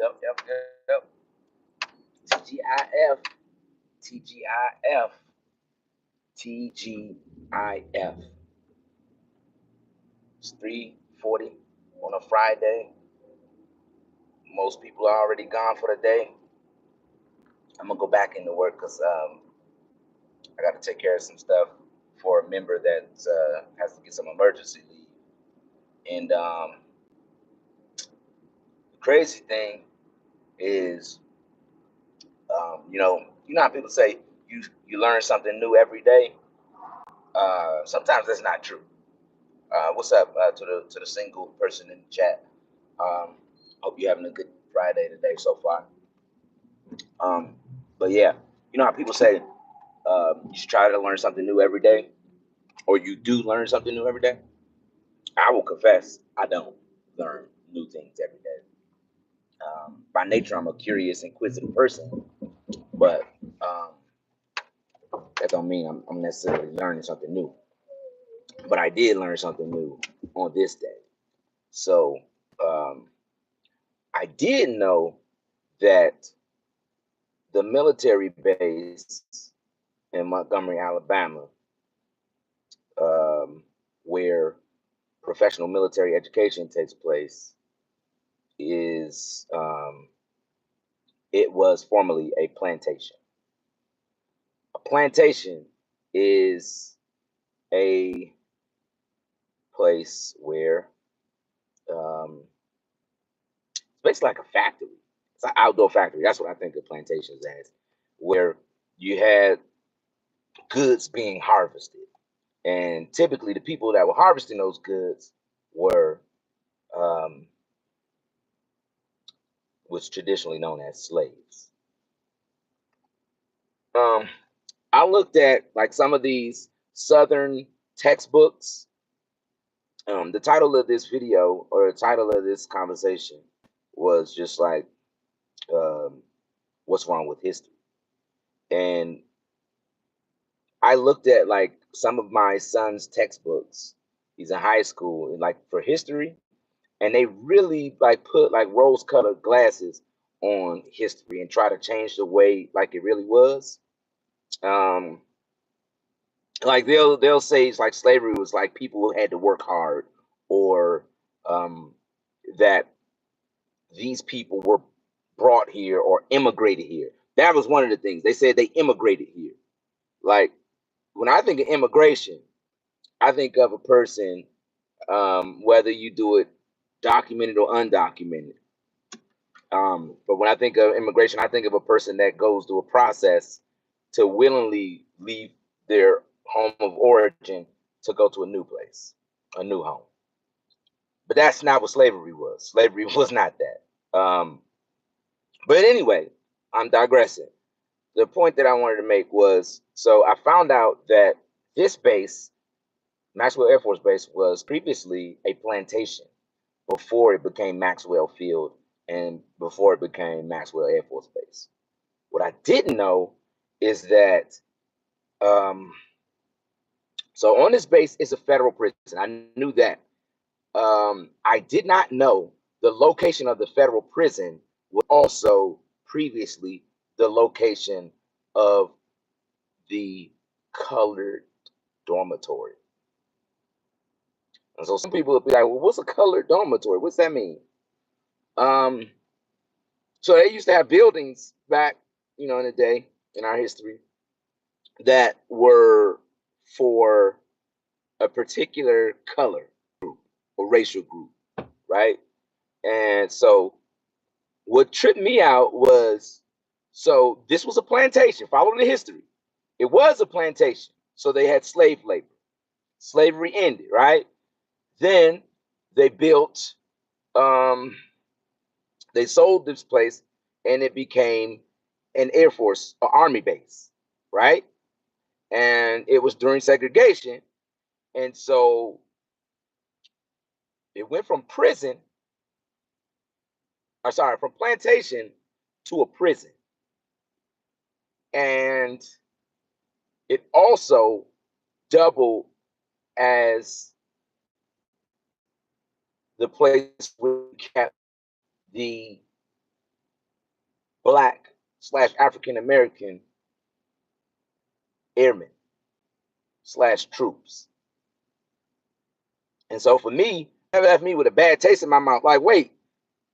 Yep. TGIF. TGIF. TGIF. It's 3:40 on a Friday. Most people are already gone for the day. I'm gonna go back into work because I got to take care of some stuff for a member that has to get some emergency leave. And the crazy thing is, you know how people say you learn something new every day. Sometimes that's not true. What's up to the single person in the chat? Hope you're having a good Friday today so far. Um, but yeah, you know how people say you should try to learn something new every day, or you do learn something new every day. I will confess, I don't learn new things every day. By nature, I'm a curious, inquisitive person, but um, that don't mean I'm necessarily learning something new. But I did learn something new on this day. So um, I did know that the military base in Montgomery, Alabama, um, where professional military education takes place, is it was formerly a plantation. A plantation is a place where it's basically like a factory. It's an outdoor factory. That's what I think of plantations as, where you had goods being harvested. And typically, the people that were harvesting those goods were um, was traditionally known as slaves. Um, I looked at like some of these Southern textbooks. The title of this video or the title of this conversation was just like, um, "What's wrong with history?" And I looked at like some of my son's textbooks. He's in high school, and like for history, and they really like put like rose-colored glasses on history and try to change the way like it really was. Um, like they'll say it's like slavery was like people who had to work hard, or um, that these people were brought here or immigrated here. That was one of the things they said, they immigrated here. Like when I think of immigration, I think of a person, whether you do it documented or undocumented. But when I think of immigration, I think of a person that goes through a process to willingly leave their home of origin to go to a new place, a new home. But that's not what slavery was. Slavery was not that. But anyway, I'm digressing. The point that I wanted to make was, so I found out that this base, Maxwell Air Force Base, was previously a plantation before it became Maxwell Field and before it became Maxwell Air Force Base. What I didn't know is that, um, so on this base is a federal prison. I knew that. I did not know the location of the federal prison was also previously the location of the colored dormitory. And so some people will be like, well, what's a colored dormitory? What's that mean? Um, so they used to have buildings back, in the day in our history that were for a particular color group or racial group, right? And so what tripped me out was, so this was a plantation. Follow the history. It was a plantation. So they had slave labor. Slavery ended, right? Then they built, um, they sold this place and it became an Air Force or Army base, right? And it was during segregation. And so it went from prison, or sorry, from plantation to a prison. And it also doubled as the place where we kept the black / African American airmen / troops. And so for me, that left me with a bad taste in my mouth. Like, wait,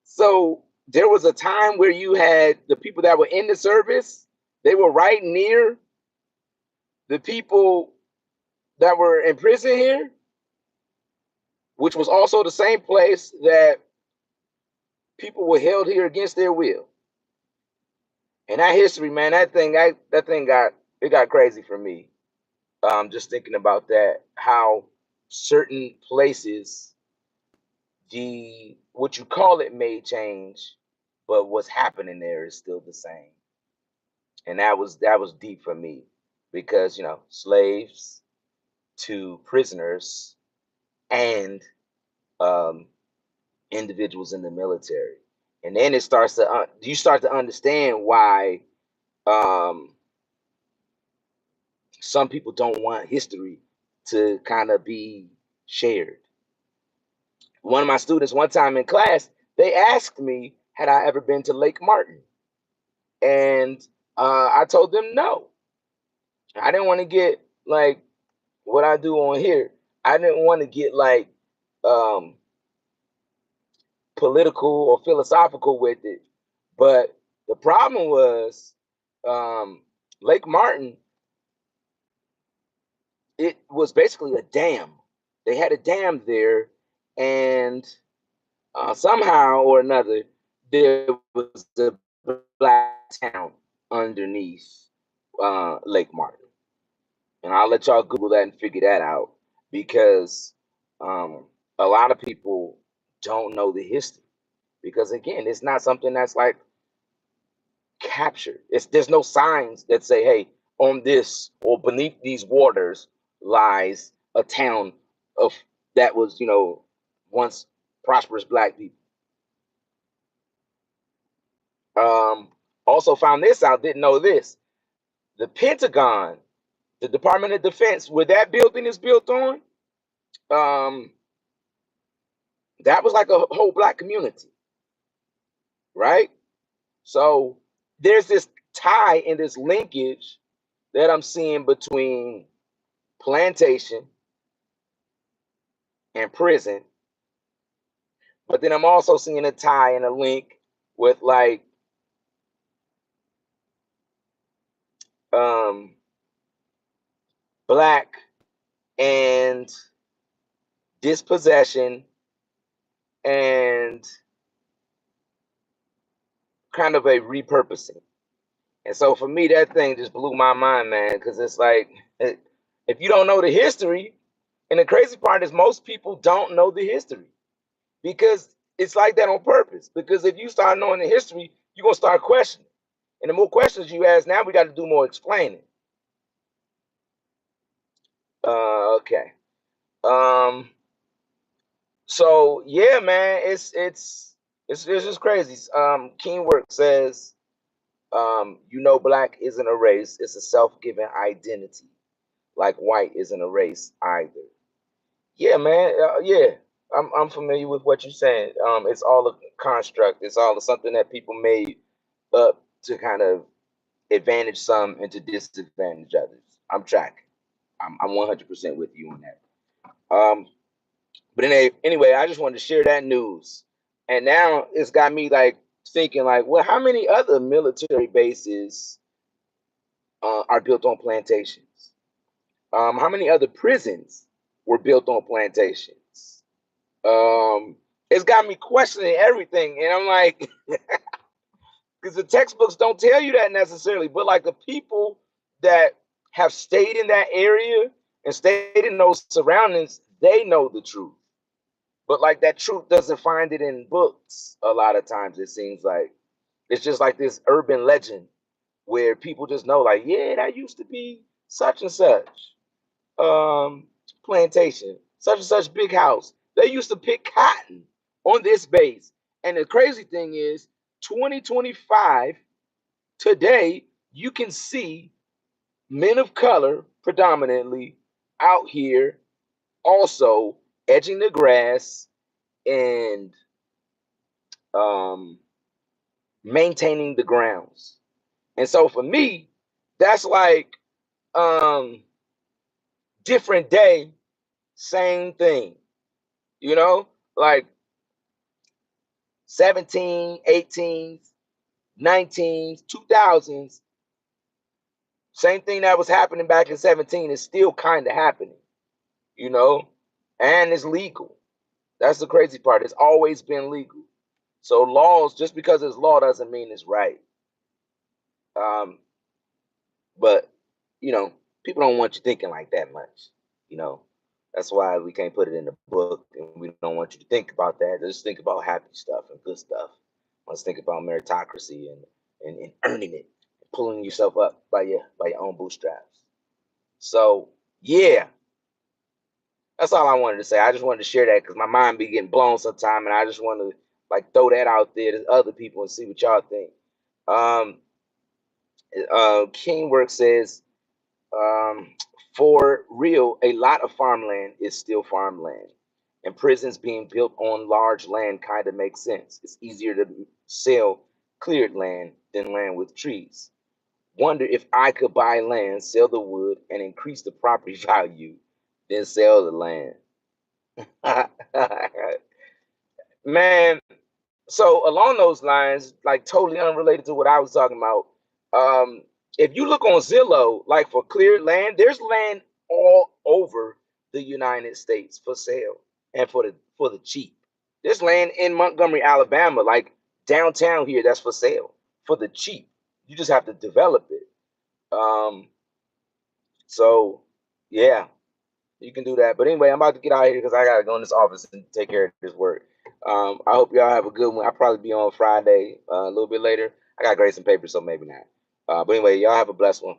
so there was a time where you had the people that were in the service, they were right near the people that were in prison here, which was also the same place that people were held here against their will. And that history, man, that thing got crazy for me. Just thinking about that, how certain places, the what you call it may change, but what's happening there is still the same. And that was deep for me because slaves to prisoners and um, individuals in the military, and then it starts to you start to understand why um, some people don't want history to kind of be shared. One of my students, one time in class, they asked me, had I ever been to Lake Martin? And I told them no. I didn't want to get like what I do on here. I didn't want to get like um, political or philosophical with it. But the problem was um, Lake Martin, it was basically a dam. They had a dam there, and somehow or another, there was a black town underneath Lake Martin. And I'll let y'all Google that and figure that out because um, a lot of people don't know the history. Because again, it's not something that's like captured. There's no signs that say, "Hey, on this or beneath these waters lies a town of that was once prosperous black people." Um, Also found this out. Didn't know this. The Pentagon, the Department of Defense, where that building is built on, um, that was like a whole black community, right? So there's this tie and this linkage that I'm seeing between plantation and prison, but then I'm also seeing a tie and a link with like um, black and dispossession and kind of a repurposing. And so for me, that thing just blew my mind, man, because it's like if you don't know the history, and the crazy part is most people don't know the history because it's like that on purpose. Because if you start knowing the history, you're gonna start questioning. And the more questions you ask, now we got to do more explaining. Okay. Um. So yeah, man, it's just crazy. Keenwork says, black isn't a race; it's a self-given identity. Like white isn't a race either. Yeah, man. Yeah, I'm familiar with what you're saying. It's all a construct. It's all something that people made up to kind of advantage some and to disadvantage others. I'm tracking. I'm 100% with you on that. But anyway, I just wanted to share that news, and now it's got me like thinking like, well, how many other military bases are built on plantations? How many other prisons were built on plantations? Um, it's got me questioning everything, and I'm like, because the textbooks don't tell you that necessarily, but like the people that have stayed in that area and stayed in those surroundings, they know the truth. But like that truth doesn't find it in books a lot of times. It seems like it's just like this urban legend where people just know, like, yeah, that used to be such and such um, plantation, such and such big house. They used to pick cotton on this base. And the crazy thing is, 2025 today, you can see men of color predominantly out here also edging the grass and um, maintaining the grounds. And so for me, that's like um different day, same thing. You know, like 17, 18s, 19s, 2000s, same thing that was happening back in 17 is still kind of happening, you know, and it's legal. That's the crazy part. It's always been legal. So laws, just because it's law doesn't mean it's right. Um, but you know, people don't want you thinking like that much. You know, that's why we can't put it in the book, and we don't want you to think about that. Just think about happy stuff and good stuff. Let's think about meritocracy and earning it, pulling yourself up by your own bootstraps. So yeah, that's all I wanted to say. I just wanted to share that because my mind be getting blown sometime, and I just want to like throw that out there to other people and see what y'all think. Um, Kingwork says, um, for real, a lot of farmland is still farmland, and prisons being built on large land kind of makes sense. It's easier to sell cleared land than land with trees. Wonder if I could buy land, sell the wood, and increase the property value, then sell the land. Man, so along those lines, like totally unrelated to what I was talking about, um, if you look on Zillow, like for cleared land, there's land all over the United States for sale and for the cheap. There's land in Montgomery, Alabama, like downtown here, that's for sale for the cheap. You just have to develop it. Um, so yeah, you can do that. But anyway, I'm about to get out of here because I gotta go in this office and take care of this work. I hope y'all have a good one. I'll probably be on Friday a little bit later. I gotta grade some papers, so maybe not. But anyway, y'all have a blessed one.